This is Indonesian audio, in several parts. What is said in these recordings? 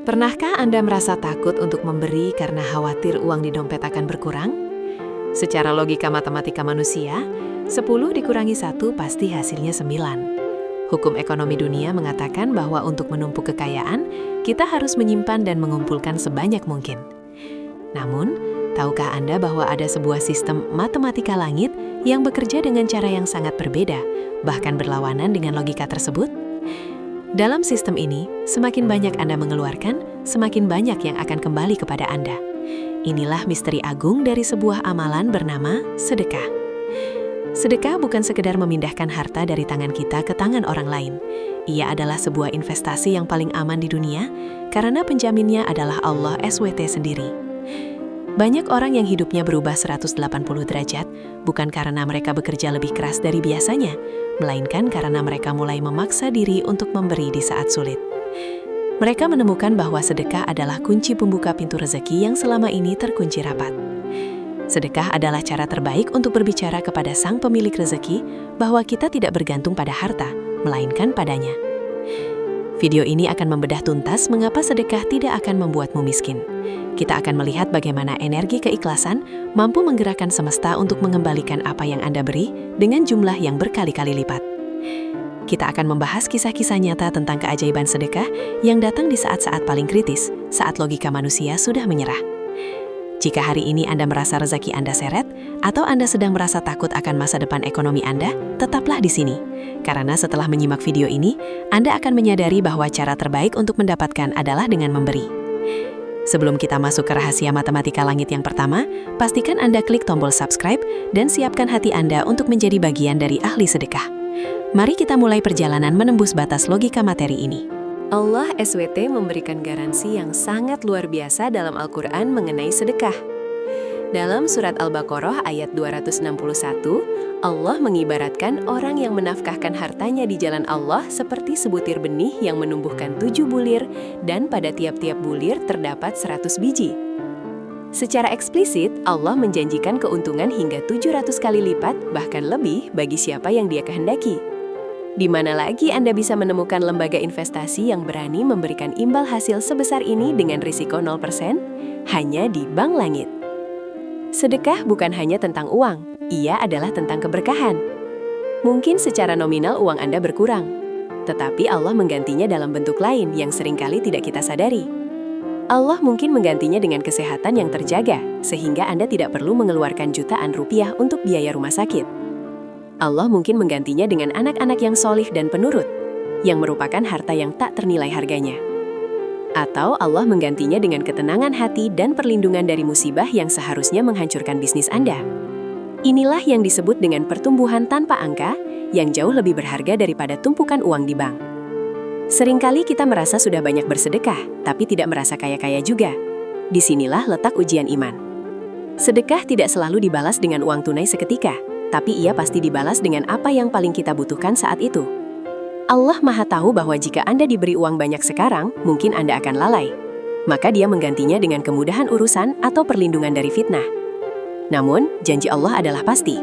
Pernahkah Anda merasa takut untuk memberi karena khawatir uang di dompet akan berkurang? Secara logika matematika manusia, 10 dikurangi 1 pasti hasilnya 9. Hukum ekonomi dunia mengatakan bahwa untuk menumpuk kekayaan, kita harus menyimpan dan mengumpulkan sebanyak mungkin. Namun, tahukah Anda bahwa ada sebuah sistem matematika langit yang bekerja dengan cara yang sangat berbeda, bahkan berlawanan dengan logika tersebut? Dalam sistem ini, semakin banyak Anda mengeluarkan, semakin banyak yang akan kembali kepada Anda. Inilah misteri agung dari sebuah amalan bernama sedekah. Sedekah bukan sekedar memindahkan harta dari tangan kita ke tangan orang lain. Ia adalah sebuah investasi yang paling aman di dunia, karena penjaminnya adalah Allah SWT sendiri. Banyak orang yang hidupnya berubah 180 derajat, bukan karena mereka bekerja lebih keras dari biasanya, melainkan karena mereka mulai memaksa diri untuk memberi di saat sulit. Mereka menemukan bahwa sedekah adalah kunci pembuka pintu rezeki yang selama ini terkunci rapat. Sedekah adalah cara terbaik untuk berbicara kepada sang pemilik rezeki bahwa kita tidak bergantung pada harta, melainkan padanya. Video ini akan membedah tuntas mengapa sedekah tidak akan membuatmu miskin. Kita akan melihat bagaimana energi keikhlasan mampu menggerakkan semesta untuk mengembalikan apa yang Anda beri dengan jumlah yang berkali-kali lipat. Kita akan membahas kisah-kisah nyata tentang keajaiban sedekah yang datang di saat-saat paling kritis, saat logika manusia sudah menyerah. Jika hari ini Anda merasa rezeki Anda seret, atau Anda sedang merasa takut akan masa depan ekonomi Anda, tetaplah di sini. Karena setelah menyimak video ini, Anda akan menyadari bahwa cara terbaik untuk mendapatkan adalah dengan memberi. Sebelum kita masuk ke rahasia matematika langit yang pertama, pastikan Anda klik tombol subscribe dan siapkan hati Anda untuk menjadi bagian dari ahli sedekah. Mari kita mulai perjalanan menembus batas logika materi ini. Allah SWT memberikan garansi yang sangat luar biasa dalam Al-Quran mengenai sedekah. Dalam surat Al-Baqarah ayat 261, Allah mengibaratkan orang yang menafkahkan hartanya di jalan Allah seperti sebutir benih yang menumbuhkan 7 bulir dan pada tiap-tiap bulir terdapat 100 biji. Secara eksplisit, Allah menjanjikan keuntungan hingga 700 kali lipat, bahkan lebih bagi siapa yang Dia kehendaki. Di mana lagi Anda bisa menemukan lembaga investasi yang berani memberikan imbal hasil sebesar ini dengan risiko 0%? Hanya di Bank Langit. Sedekah bukan hanya tentang uang, ia adalah tentang keberkahan. Mungkin secara nominal uang Anda berkurang, tetapi Allah menggantinya dalam bentuk lain yang seringkali tidak kita sadari. Allah mungkin menggantinya dengan kesehatan yang terjaga, sehingga Anda tidak perlu mengeluarkan jutaan rupiah untuk biaya rumah sakit. Allah mungkin menggantinya dengan anak-anak yang solih dan penurut, yang merupakan harta yang tak ternilai harganya. Atau Allah menggantinya dengan ketenangan hati dan perlindungan dari musibah yang seharusnya menghancurkan bisnis Anda. Inilah yang disebut dengan pertumbuhan tanpa angka, yang jauh lebih berharga daripada tumpukan uang di bank. Seringkali kita merasa sudah banyak bersedekah, tapi tidak merasa kaya-kaya juga. Disinilah letak ujian iman. Sedekah tidak selalu dibalas dengan uang tunai seketika, tapi ia pasti dibalas dengan apa yang paling kita butuhkan saat itu. Allah Maha tahu bahwa jika Anda diberi uang banyak sekarang, mungkin Anda akan lalai. Maka Dia menggantinya dengan kemudahan urusan atau perlindungan dari fitnah. Namun, janji Allah adalah pasti.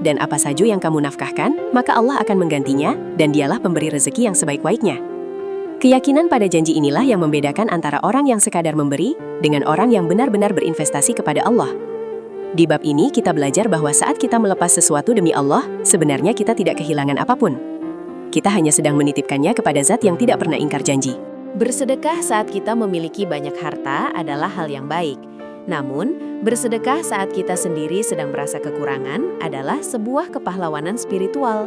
Dan apa saja yang kamu nafkahkan, maka Allah akan menggantinya, dan Dialah pemberi rezeki yang sebaik-baiknya. Keyakinan pada janji inilah yang membedakan antara orang yang sekadar memberi dengan orang yang benar-benar berinvestasi kepada Allah. Di bab ini kita belajar bahwa saat kita melepas sesuatu demi Allah, sebenarnya kita tidak kehilangan apapun. Kita hanya sedang menitipkannya kepada Zat yang tidak pernah ingkar janji. Bersedekah saat kita memiliki banyak harta adalah hal yang baik. Namun, bersedekah saat kita sendiri sedang merasa kekurangan adalah sebuah kepahlawanan spiritual.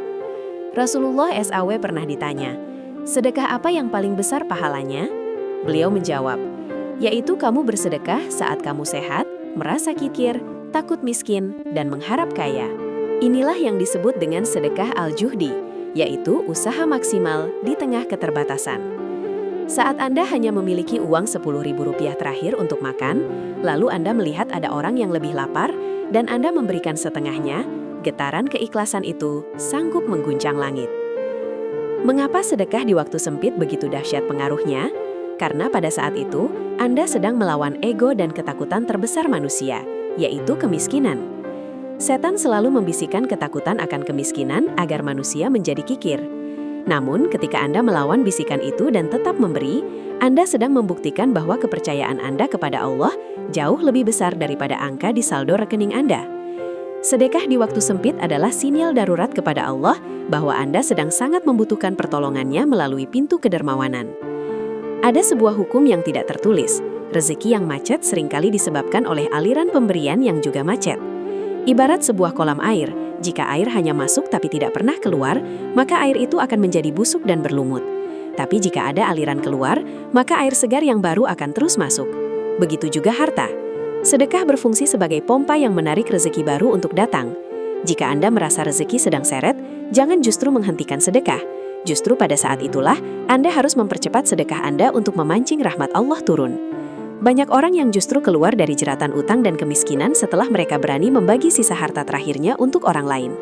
Rasulullah SAW pernah ditanya, sedekah apa yang paling besar pahalanya? Beliau menjawab, yaitu kamu bersedekah saat kamu sehat, merasa kikir, takut miskin, dan mengharap kaya. Inilah yang disebut dengan sedekah al-juhdi, yaitu usaha maksimal di tengah keterbatasan. Saat Anda hanya memiliki uang Rp10.000 terakhir untuk makan, lalu Anda melihat ada orang yang lebih lapar, dan Anda memberikan setengahnya, getaran keikhlasan itu sanggup mengguncang langit. Mengapa sedekah di waktu sempit begitu dahsyat pengaruhnya? Karena pada saat itu, Anda sedang melawan ego dan ketakutan terbesar manusia, yaitu kemiskinan. Setan selalu membisikkan ketakutan akan kemiskinan agar manusia menjadi kikir. Namun, ketika Anda melawan bisikan itu dan tetap memberi, Anda sedang membuktikan bahwa kepercayaan Anda kepada Allah jauh lebih besar daripada angka di saldo rekening Anda. Sedekah di waktu sempit adalah sinyal darurat kepada Allah bahwa Anda sedang sangat membutuhkan pertolongannya melalui pintu kedermawanan. Ada sebuah hukum yang tidak tertulis. Rezeki yang macet seringkali disebabkan oleh aliran pemberian yang juga macet. Ibarat sebuah kolam air, jika air hanya masuk tapi tidak pernah keluar, maka air itu akan menjadi busuk dan berlumut. Tapi jika ada aliran keluar, maka air segar yang baru akan terus masuk. Begitu juga harta. Sedekah berfungsi sebagai pompa yang menarik rezeki baru untuk datang. Jika Anda merasa rezeki sedang seret, jangan justru menghentikan sedekah. Justru pada saat itulah, Anda harus mempercepat sedekah Anda untuk memancing rahmat Allah turun. Banyak orang yang justru keluar dari jeratan utang dan kemiskinan setelah mereka berani membagi sisa harta terakhirnya untuk orang lain.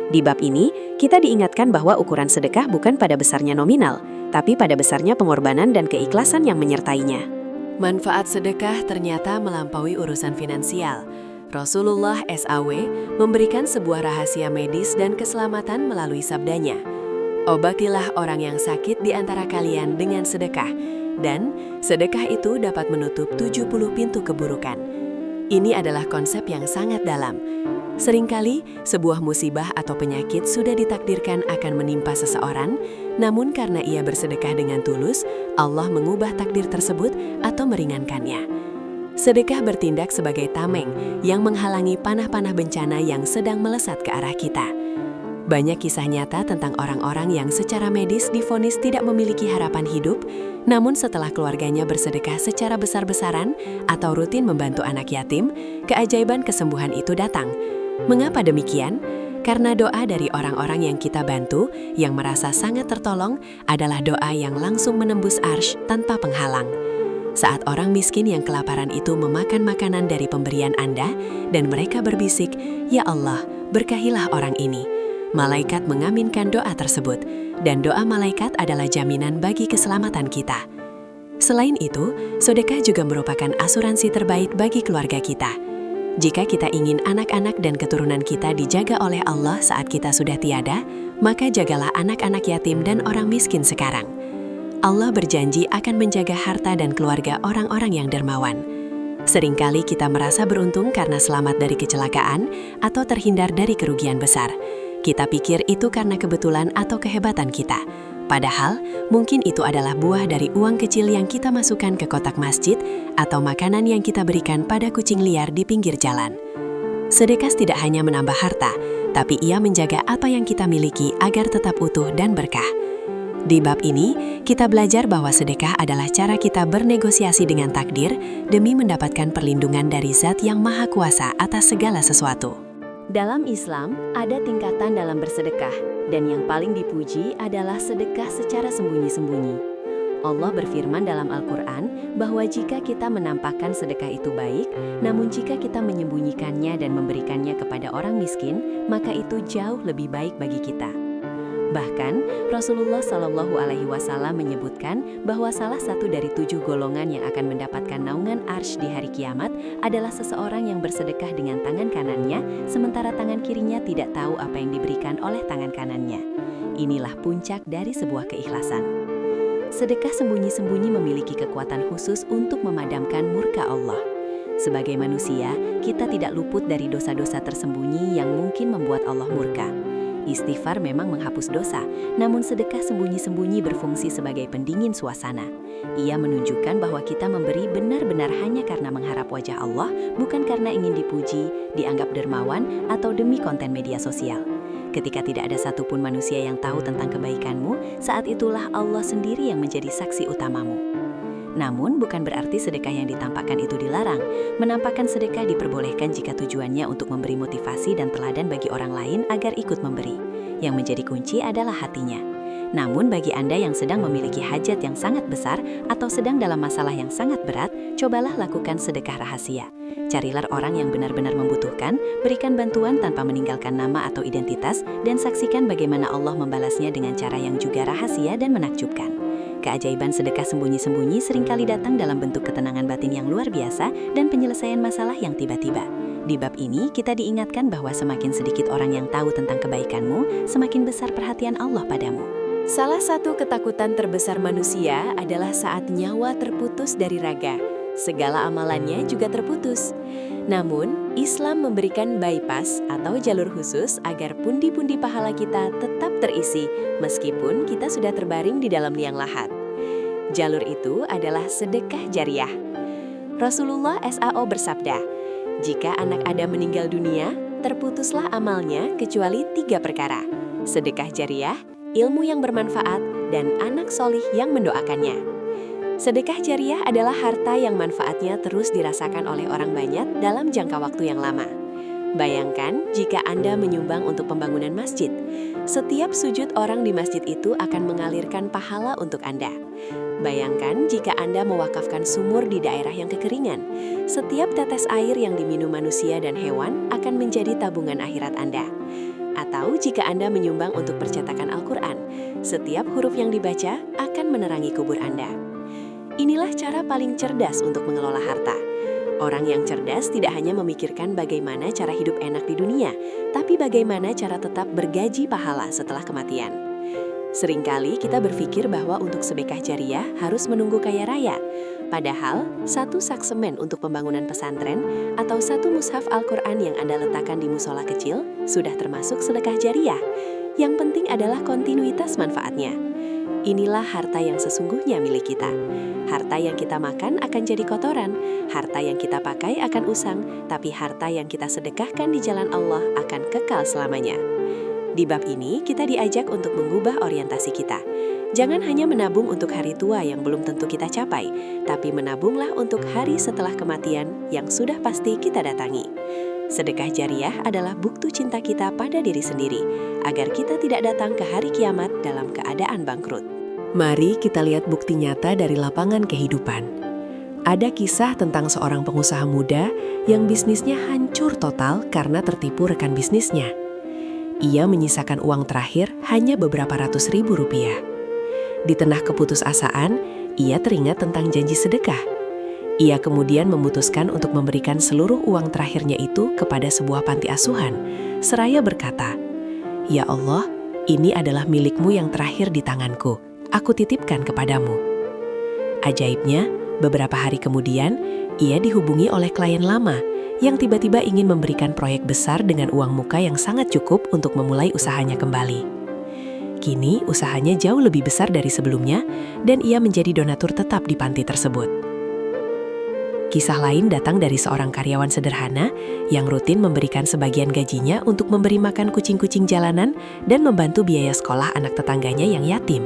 Di bab ini, kita diingatkan bahwa ukuran sedekah bukan pada besarnya nominal, tapi pada besarnya pengorbanan dan keikhlasan yang menyertainya. Manfaat sedekah ternyata melampaui urusan finansial. Rasulullah SAW memberikan sebuah rahasia medis dan keselamatan melalui sabdanya. Obatilah orang yang sakit di antara kalian dengan sedekah, dan sedekah itu dapat menutup 70 pintu keburukan. Ini adalah konsep yang sangat dalam. Seringkali, sebuah musibah atau penyakit sudah ditakdirkan akan menimpa seseorang, namun karena ia bersedekah dengan tulus, Allah mengubah takdir tersebut atau meringankannya. Sedekah bertindak sebagai tameng yang menghalangi panah-panah bencana yang sedang melesat ke arah kita. Banyak kisah nyata tentang orang-orang yang secara medis divonis tidak memiliki harapan hidup, namun setelah keluarganya bersedekah secara besar-besaran atau rutin membantu anak yatim, keajaiban kesembuhan itu datang. Mengapa demikian? Karena doa dari orang-orang yang kita bantu, yang merasa sangat tertolong, adalah doa yang langsung menembus arsy tanpa penghalang. Saat orang miskin yang kelaparan itu memakan makanan dari pemberian Anda, dan mereka berbisik, "Ya Allah, berkahilah orang ini." Malaikat mengaminkan doa tersebut, dan doa malaikat adalah jaminan bagi keselamatan kita. Selain itu, sedekah juga merupakan asuransi terbaik bagi keluarga kita. Jika kita ingin anak-anak dan keturunan kita dijaga oleh Allah saat kita sudah tiada, maka jagalah anak-anak yatim dan orang miskin sekarang. Allah berjanji akan menjaga harta dan keluarga orang-orang yang dermawan. Seringkali kita merasa beruntung karena selamat dari kecelakaan atau terhindar dari kerugian besar. Kita pikir itu karena kebetulan atau kehebatan kita. Padahal, mungkin itu adalah buah dari uang kecil yang kita masukkan ke kotak masjid atau makanan yang kita berikan pada kucing liar di pinggir jalan. Sedekah tidak hanya menambah harta, tapi ia menjaga apa yang kita miliki agar tetap utuh dan berkah. Di bab ini, kita belajar bahwa sedekah adalah cara kita bernegosiasi dengan takdir demi mendapatkan perlindungan dari Zat yang Maha Kuasa atas segala sesuatu. Dalam Islam, ada tingkatan dalam bersedekah, dan yang paling dipuji adalah sedekah secara sembunyi-sembunyi. Allah berfirman dalam Al-Quran bahwa jika kita menampakkan sedekah itu baik, namun jika kita menyembunyikannya dan memberikannya kepada orang miskin, maka itu jauh lebih baik bagi kita. Bahkan, Rasulullah SAW menyebutkan bahwa salah satu dari 7 golongan yang akan mendapatkan naungan arsy di hari kiamat adalah seseorang yang bersedekah dengan tangan kanannya, sementara tangan kirinya tidak tahu apa yang diberikan oleh tangan kanannya. Inilah puncak dari sebuah keikhlasan. Sedekah sembunyi-sembunyi memiliki kekuatan khusus untuk memadamkan murka Allah. Sebagai manusia, kita tidak luput dari dosa-dosa tersembunyi yang mungkin membuat Allah murka. Istighfar memang menghapus dosa, namun sedekah sembunyi-sembunyi berfungsi sebagai pendingin suasana. Ia menunjukkan bahwa kita memberi benar-benar hanya karena mengharap wajah Allah, bukan karena ingin dipuji, dianggap dermawan, atau demi konten media sosial. Ketika tidak ada satupun manusia yang tahu tentang kebaikanmu, saat itulah Allah sendiri yang menjadi saksi utamamu. Namun, bukan berarti sedekah yang ditampakkan itu dilarang. Menampakkan sedekah diperbolehkan jika tujuannya untuk memberi motivasi dan teladan bagi orang lain agar ikut memberi. Yang menjadi kunci adalah hatinya. Namun, bagi Anda yang sedang memiliki hajat yang sangat besar atau sedang dalam masalah yang sangat berat, cobalah lakukan sedekah rahasia. Carilah orang yang benar-benar membutuhkan, berikan bantuan tanpa meninggalkan nama atau identitas, dan saksikan bagaimana Allah membalasnya dengan cara yang juga rahasia dan menakjubkan. Keajaiban sedekah sembunyi-sembunyi seringkali datang dalam bentuk ketenangan batin yang luar biasa dan penyelesaian masalah yang tiba-tiba. Di bab ini, kita diingatkan bahwa semakin sedikit orang yang tahu tentang kebaikanmu, semakin besar perhatian Allah padamu. Salah satu ketakutan terbesar manusia adalah saat nyawa terputus dari raga. Segala amalannya juga terputus. Namun, Islam memberikan bypass atau jalur khusus agar pundi-pundi pahala kita tetap terisi meskipun kita sudah terbaring di dalam liang lahat. Jalur itu adalah sedekah jariah. Rasulullah SAW bersabda, "Jika anak Adam meninggal dunia, terputuslah amalnya kecuali 3 perkara: sedekah jariah, ilmu yang bermanfaat, dan anak solih yang mendoakannya." Sedekah jariah adalah harta yang manfaatnya terus dirasakan oleh orang banyak dalam jangka waktu yang lama. Bayangkan jika Anda menyumbang untuk pembangunan masjid. Setiap sujud orang di masjid itu akan mengalirkan pahala untuk Anda. Bayangkan jika Anda mewakafkan sumur di daerah yang kekeringan. Setiap tetes air yang diminum manusia dan hewan akan menjadi tabungan akhirat Anda. Atau jika Anda menyumbang untuk percetakan Al-Quran, setiap huruf yang dibaca akan menerangi kubur Anda. Inilah cara paling cerdas untuk mengelola harta. Orang yang cerdas tidak hanya memikirkan bagaimana cara hidup enak di dunia, tapi bagaimana cara tetap bergaji pahala setelah kematian. Seringkali kita berpikir bahwa untuk sedekah jariah harus menunggu kaya raya. Padahal, 1 sak semen untuk pembangunan pesantren atau 1 mushaf Al-Quran yang Anda letakkan di musola kecil sudah termasuk sedekah jariah. Yang penting adalah kontinuitas manfaatnya. Inilah harta yang sesungguhnya milik kita. Harta yang kita makan akan jadi kotoran, harta yang kita pakai akan usang, tapi harta yang kita sedekahkan di jalan Allah akan kekal selamanya. Di bab ini, kita diajak untuk mengubah orientasi kita. Jangan hanya menabung untuk hari tua yang belum tentu kita capai, tapi menabunglah untuk hari setelah kematian yang sudah pasti kita datangi. Sedekah jariah adalah bukti cinta kita pada diri sendiri, agar kita tidak datang ke hari kiamat dalam keadaan bangkrut. Mari kita lihat bukti nyata dari lapangan kehidupan. Ada kisah tentang seorang pengusaha muda yang bisnisnya hancur total karena tertipu rekan bisnisnya. Ia menyisakan uang terakhir hanya beberapa ratus ribu rupiah. Di tengah keputusasaan, ia teringat tentang janji sedekah. Ia kemudian memutuskan untuk memberikan seluruh uang terakhirnya itu kepada sebuah panti asuhan, seraya berkata, "Ya Allah, ini adalah milikmu yang terakhir di tanganku. Aku titipkan kepadamu." Ajaibnya, beberapa hari kemudian, ia dihubungi oleh klien lama yang tiba-tiba ingin memberikan proyek besar dengan uang muka yang sangat cukup untuk memulai usahanya kembali. Kini, usahanya jauh lebih besar dari sebelumnya dan ia menjadi donatur tetap di panti tersebut. Kisah lain datang dari seorang karyawan sederhana yang rutin memberikan sebagian gajinya untuk memberi makan kucing-kucing jalanan dan membantu biaya sekolah anak tetangganya yang yatim.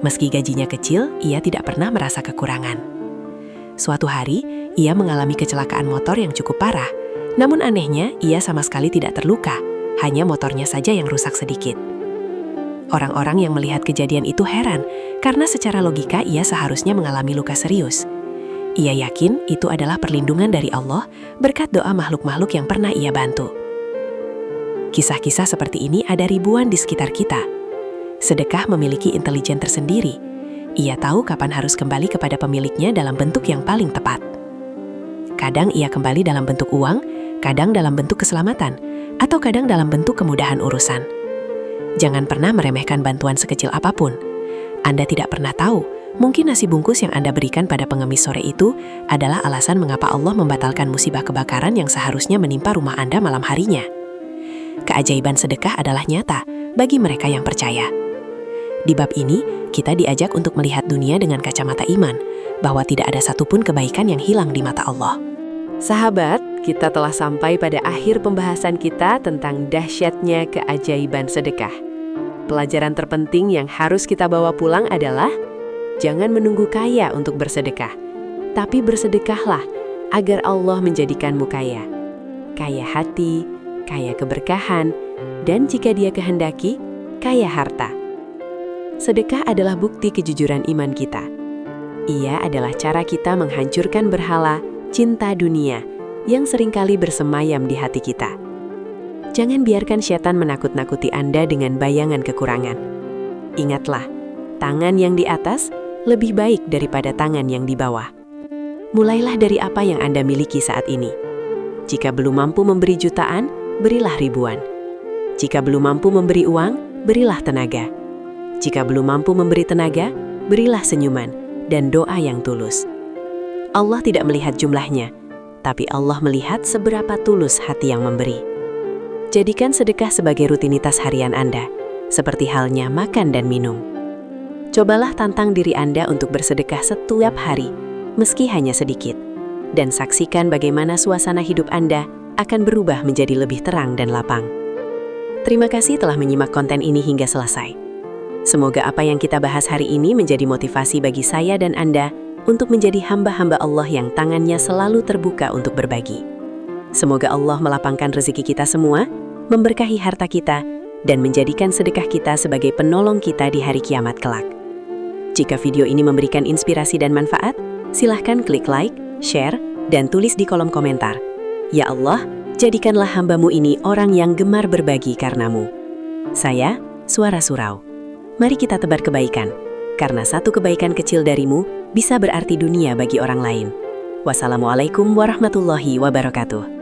Meski gajinya kecil, ia tidak pernah merasa kekurangan. Suatu hari, ia mengalami kecelakaan motor yang cukup parah. Namun anehnya, ia sama sekali tidak terluka, hanya motornya saja yang rusak sedikit. Orang-orang yang melihat kejadian itu heran, karena secara logika ia seharusnya mengalami luka serius. Ia yakin itu adalah perlindungan dari Allah berkat doa makhluk-makhluk yang pernah ia bantu. Kisah-kisah seperti ini ada ribuan di sekitar kita. Sedekah memiliki intelijen tersendiri. Ia tahu kapan harus kembali kepada pemiliknya dalam bentuk yang paling tepat. Kadang ia kembali dalam bentuk uang, kadang dalam bentuk keselamatan, atau kadang dalam bentuk kemudahan urusan. Jangan pernah meremehkan bantuan sekecil apapun. Anda tidak pernah tahu, mungkin nasi bungkus yang Anda berikan pada pengemis sore itu adalah alasan mengapa Allah membatalkan musibah kebakaran yang seharusnya menimpa rumah Anda malam harinya. Keajaiban sedekah adalah nyata bagi mereka yang percaya. Di bab ini, kita diajak untuk melihat dunia dengan kacamata iman, bahwa tidak ada satupun kebaikan yang hilang di mata Allah. Sahabat, kita telah sampai pada akhir pembahasan kita tentang dahsyatnya keajaiban sedekah. Pelajaran terpenting yang harus kita bawa pulang adalah, jangan menunggu kaya untuk bersedekah, tapi bersedekahlah agar Allah menjadikanmu kaya. Kaya hati, kaya keberkahan, dan jika Dia kehendaki, kaya harta. Sedekah adalah bukti kejujuran iman kita. Ia adalah cara kita menghancurkan berhala, cinta dunia, yang seringkali bersemayam di hati kita. Jangan biarkan setan menakut-nakuti Anda dengan bayangan kekurangan. Ingatlah, tangan yang di atas lebih baik daripada tangan yang di bawah. Mulailah dari apa yang Anda miliki saat ini. Jika belum mampu memberi jutaan, berilah ribuan. Jika belum mampu memberi uang, berilah tenaga. Jika belum mampu memberi tenaga, berilah senyuman dan doa yang tulus. Allah tidak melihat jumlahnya, tapi Allah melihat seberapa tulus hati yang memberi. Jadikan sedekah sebagai rutinitas harian Anda, seperti halnya makan dan minum. Cobalah tantang diri Anda untuk bersedekah setiap hari, meski hanya sedikit, dan saksikan bagaimana suasana hidup Anda akan berubah menjadi lebih terang dan lapang. Terima kasih telah menyimak konten ini hingga selesai. Semoga apa yang kita bahas hari ini menjadi motivasi bagi saya dan Anda untuk menjadi hamba-hamba Allah yang tangannya selalu terbuka untuk berbagi. Semoga Allah melapangkan rezeki kita semua, memberkahi harta kita, dan menjadikan sedekah kita sebagai penolong kita di hari kiamat kelak. Jika video ini memberikan inspirasi dan manfaat, silahkan klik like, share, dan tulis di kolom komentar. Ya Allah, jadikanlah hamba-Mu ini orang yang gemar berbagi karena-Mu. Saya, Suara Surau. Mari kita tebar kebaikan, karena satu kebaikan kecil dari-Mu bisa berarti dunia bagi orang lain. Wassalamualaikum warahmatullahi wabarakatuh.